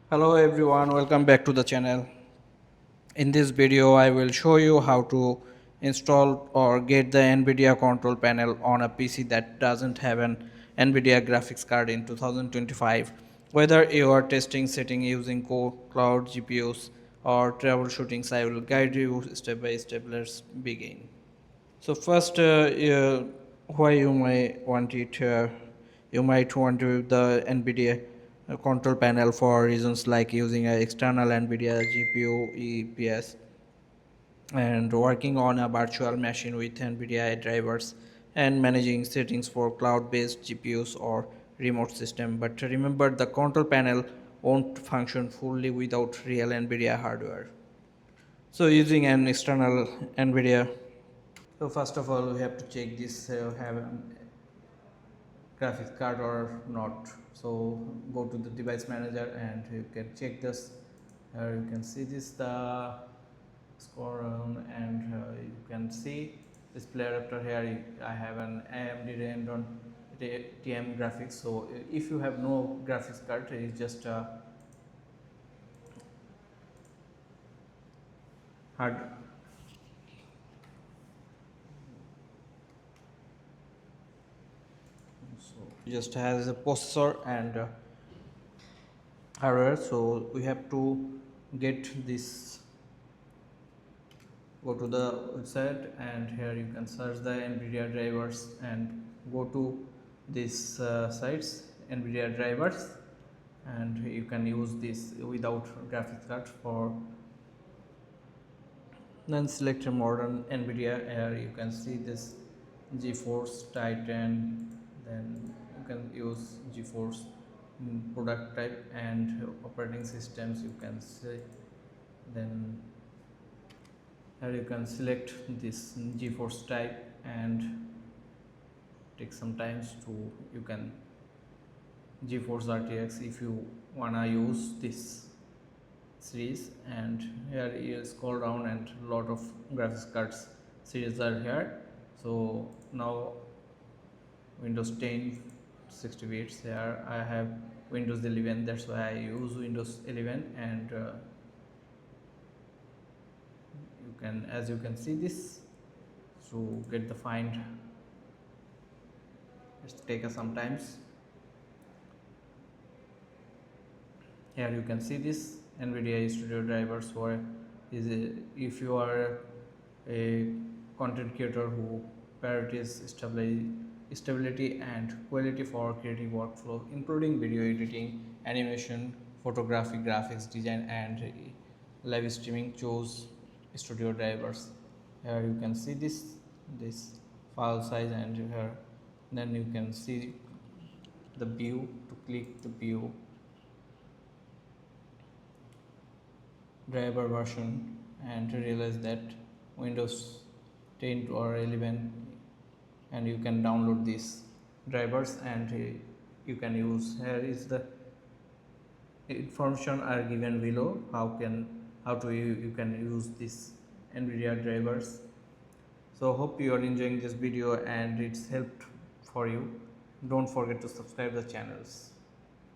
Hello everyone, welcome back to the channel. In this video I will show you how to install or get the NVIDIA Control Panel on a PC that doesn't have an NVIDIA graphics card in 2025. Whether you are testing setting using core cloud GPUs or troubleshooting, I will guide you step by step. Let's begin. So first, why you might want it? You might want to the NVIDIA control panel for reasons like using an external NVIDIA GPU EPS and working on a virtual machine with NVIDIA drivers and managing settings for cloud-based GPUs or remote system. But remember, the control panel won't function fully without real NVIDIA hardware. So using an external NVIDIA. So first of all, we have to check this have a graphics card or not. So go to the device manager and you can check this. Here you can see this the score and you can see this player after here. I have an AMD Radeon TM graphics. So if you have no graphics card, it is just a hard. So just has a processor and hardware. So we have to get this. Go to the website and here you can search the NVIDIA drivers and go to these sites NVIDIA drivers, and you can use this without graphics card. For then select a modern NVIDIA. Here you can see this GeForce Titan, then you can use GeForce product type and operating systems you can see. Then here you can select this GeForce type and take some times to you can GeForce RTX if you wanna use this series. And here you scroll down and lot of graphics cards series are here. So now Windows 10 60 bits. Here I have Windows 11, that's why I use Windows 11. And you can, as you can see this, to get the find it's take some times. Here you can see this NVIDIA Studio drivers for if you are a content creator who prioritizes stability and quality for creative workflow, including video editing, animation, photography, graphics design, and live streaming. Choose studio drivers. Here you can see this file size, and here then you can see the view. To click the view driver version and realize that Windows 10 or 11, and you can download these drivers and you can use. Here is the information are given below how to you can use this NVIDIA drivers. So hope you are enjoying this video and it's helped for you. Don't forget to subscribe the channels.